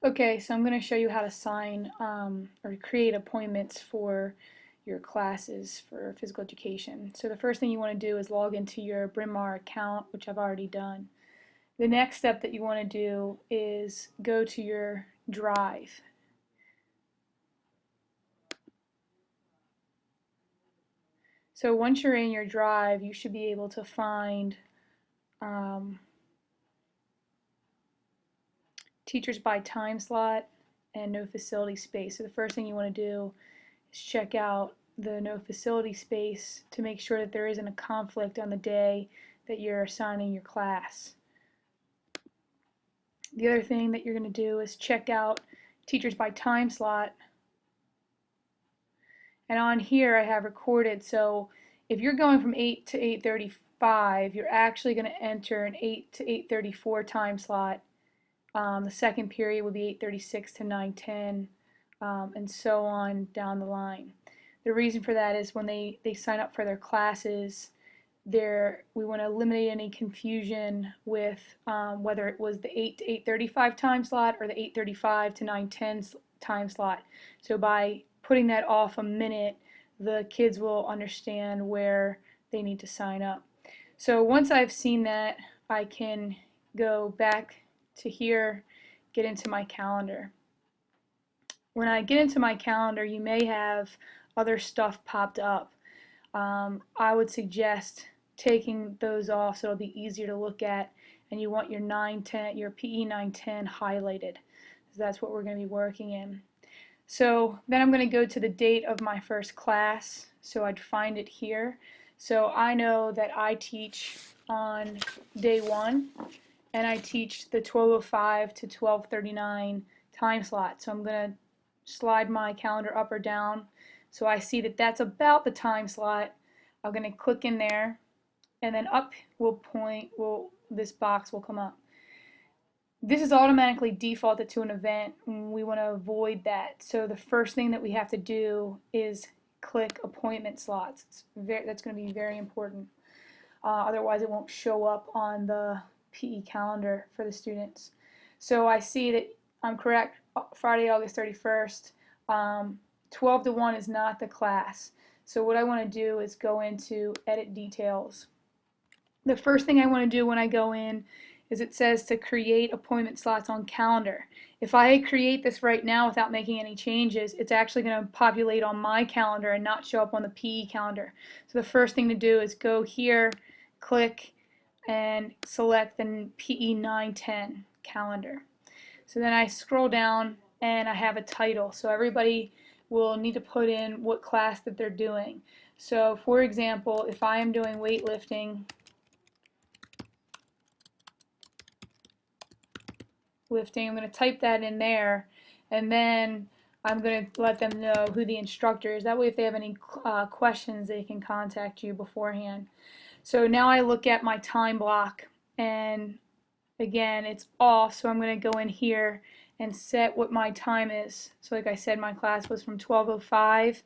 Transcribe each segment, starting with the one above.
Okay, so I'm going to show you how to sign or create appointments for your classes for physical education. So the first thing you want to do is log into your Bryn Mawr account, which I've already done. The next step that you want to do is go to your Drive. So once you're in your Drive, you should be able to find um, teachers by time slot and no facility space. So the first thing you want to do is check out the no facility space to make sure that there isn't a conflict on the day that you're assigning your class. The other thing that you're going to do is check out teachers by time slot, and on here I have recorded, so if you're going from 8 to 8:35, you're actually going to enter an 8 to 8:34 time slot. The second period would be 8:36 to 9:10, and so on down the line. The reason for that is when they sign up for their classes, we want to eliminate any confusion with whether it was the 8 to 8:35 time slot or the 8:35 to 9:10 time slot. So by putting that off a minute, the kids will understand where they need to sign up. So once I've seen that, I can go back to here, get into my calendar. When I get into my calendar, you may have other stuff popped up. I would suggest taking those off so it'll be easier to look at, and you want your 910, your PE 910 highlighted. So that's what we're going to be working in. So then I'm going to go to the date of my first class, so I'd find it here. So I know that I teach on day 1, and I teach the 12:05 to 12:39 time slot. So I'm going to slide my calendar up or down so I see that that's about the time slot. I'm going to click in there, and then up this box will come up. This is automatically defaulted to an event, and we want to avoid that. So the first thing that we have to do is click appointment slots. That's going to be very important. Otherwise it won't show up on the PE calendar for the students. So I see that I'm correct. Friday, August 31st, 12 to 1 is not the class. So what I want to do is go into edit details. The first thing I want to do when I go in is it says to create appointment slots on calendar. If I create this right now without making any changes, it's actually going to populate on my calendar and not show up on the PE calendar. So the first thing to do is go here, click, and select the PE 910 calendar. So then I scroll down and I have a title. So everybody will need to put in what class that they're doing. So for example, if I am doing weightlifting, I'm going to type that in there, and then I'm going to let them know who the instructor is. That way if they have any questions, they can contact you beforehand. So now I look at my time block, and again it's off, so I'm going to go in here and set what my time is. So like I said, my class was from 12:05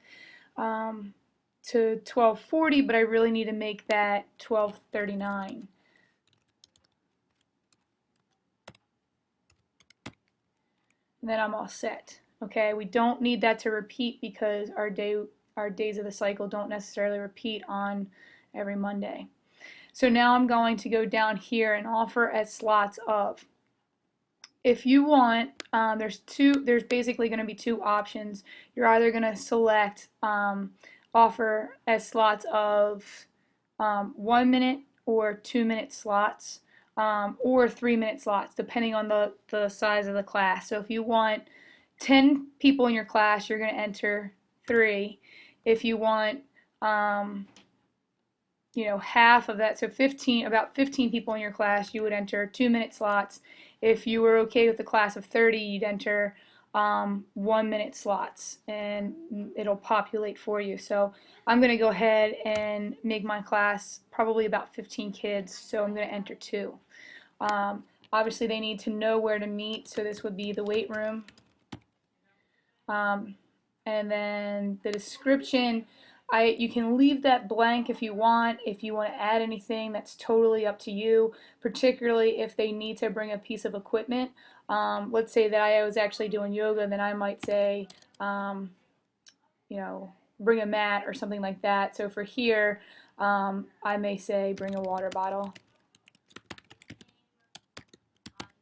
to 12:40, but I really need to make that 12:39. And then I'm all set. Okay, we don't need that to repeat because our days of the cycle don't necessarily repeat on every Monday. So now I'm going to go down here and offer as slots of. If you want, there's basically going to be two options. You're either going to select offer as slots of 1 minute or 2 minute slots, or 3 minute slots, depending on the size of the class. So if you want 10 people in your class, you're going to enter 3. If you want half of that, so about 15 people in your class, you would enter 2 minute slots. If you were okay with the class of 30, you'd enter 1 minute slots, and it'll populate for you. So I'm going to go ahead and make my class probably about 15 kids, so I'm going to enter 2. Obviously they need to know where to meet, so this would be the weight room. And then the description, You can leave that blank if you want. If you want to add anything, that's totally up to you, particularly if they need to bring a piece of equipment. Let's say that I was actually doing yoga, then I might say, um, you know, bring a mat or something like that. So for here, I may say bring a water bottle.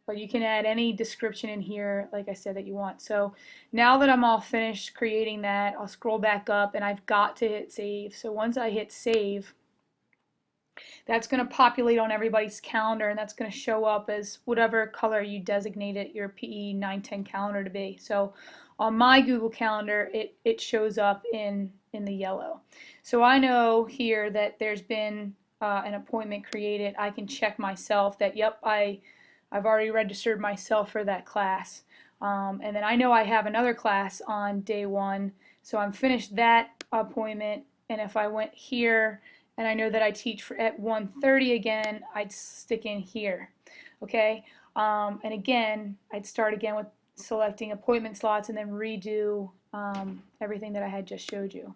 But you can add any description in here, like I said, that you want. So now that I'm all finished creating that, I'll scroll back up and I've got to hit save. So once I hit save, that's going to populate on everybody's calendar, and that's going to show up as whatever color you designated your PE 910 calendar to be. So on my Google Calendar, it shows up in the yellow. So I know here that there's been an appointment created. I can check myself that, yep, I've already registered myself for that class. And then I know I have another class on day 1, so I'm finished that appointment, and if I went here and I know that I teach at 1:30 again, I'd stick in here. Okay, and again, I'd start again with selecting appointment slots and then redo everything that I had just showed you.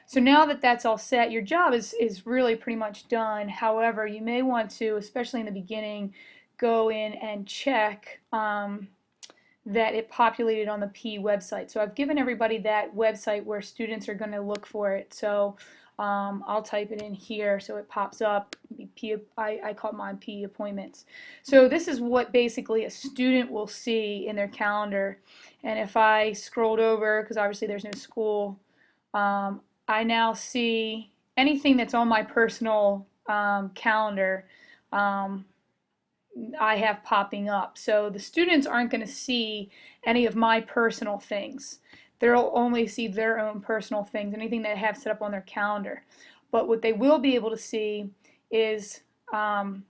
So now that that's all set, your job is really pretty much done. However, you may want to, especially in the beginning, go in and check that it populated on the P website. So I've given everybody that website where students are going to look for it. So I'll type it in here so it pops up. I call mine P appointments. So this is what basically a student will see in their calendar. And if I scrolled over, because obviously there's no school, I now see anything that's on my personal calendar. I have popping up. So the students aren't going to see any of my personal things. They'll only see their own personal things, anything they have set up on their calendar. But what they will be able to see is that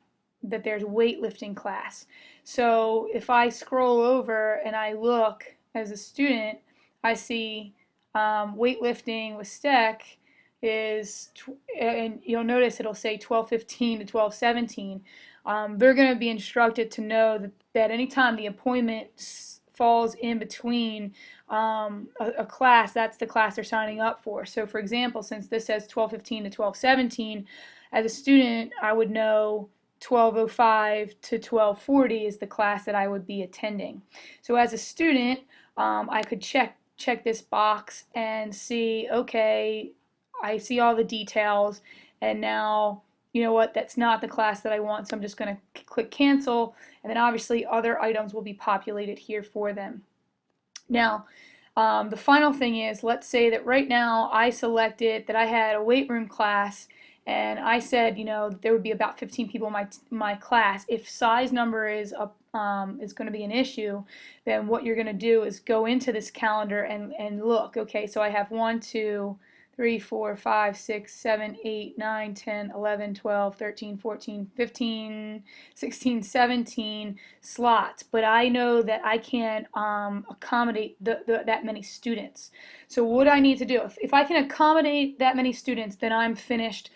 there's weightlifting class. So if I scroll over and I look as a student, I see weightlifting with STEC is, and you'll notice it'll say 12:15 to 12:17. They're going to be instructed to know that anytime the appointment falls in between a class, that's the class they're signing up for. So for example, since this says 12:15 to 12:17, as a student, I would know 12:05 to 12:40 is the class that I would be attending. So as a student, I could check this box and see, okay, I see all the details, and now, you know what, that's not the class that I want, so I'm just going to click cancel, and then obviously other items will be populated here for them. Now, the final thing is, let's say that right now I selected that I had a weight room class, and I said, you know, there would be about 15 people in my class. If size number is going to be an issue, then what you're going to do is go into this calendar and look. Okay, so I have 1, 2, 3, 4, 5, 6, 7, 8, 9, 10, 11, 12, 13, 14, 15, 16, 17 slots, but I know that I can't accommodate that many students. So what I need to do, if I can accommodate that many students, then I'm finished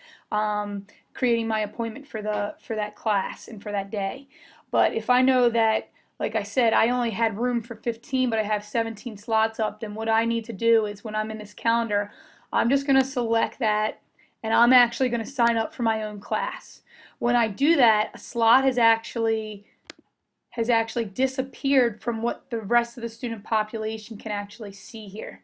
creating my appointment for that class and for that day. But if I know that, like I said, I only had room for 15, but I have 17 slots up, then what I need to do is, when I'm in this calendar, I'm just going to select that, and I'm actually going to sign up for my own class. When I do that, a slot has actually disappeared from what the rest of the student population can actually see here.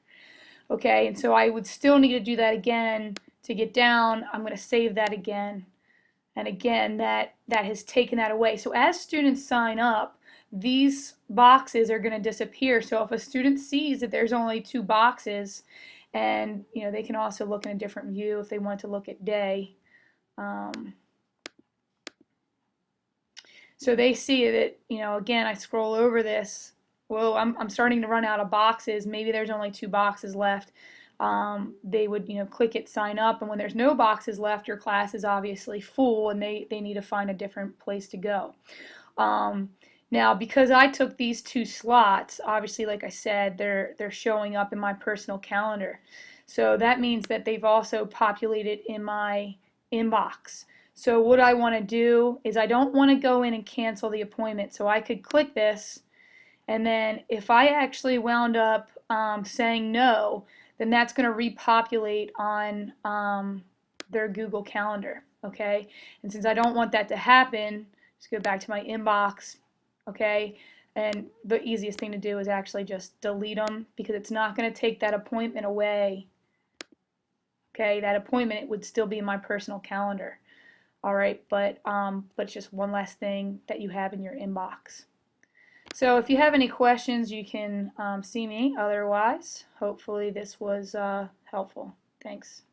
Okay, and so I would still need to do that again to get down. I'm going to save that again, and again that has taken that away. So as students sign up, these boxes are going to disappear. So if a student sees that there's only 2 boxes, and you know, they can also look in a different view if they want to look at day. So they see that, you know, again, I scroll over this. Well, I'm starting to run out of boxes. Maybe there's only 2 boxes left. They would, you know, click it, sign up, and when there's no boxes left, your class is obviously full, and they need to find a different place to go. Now, because I took these 2 slots, obviously, like I said, they're showing up in my personal calendar. So that means that they've also populated in my inbox. So what I want to do is, I don't want to go in and cancel the appointment. So I could click this, and then if I actually wound up saying no, then that's going to repopulate on their Google Calendar, okay? And since I don't want that to happen, just go back to my inbox, okay? And the easiest thing to do is actually just delete them, because it's not going to take that appointment away, okay? That appointment would still be in my personal calendar, all right? But it's just one less thing that you have in your inbox. So if you have any questions, you can see me. Otherwise, hopefully this was helpful. Thanks.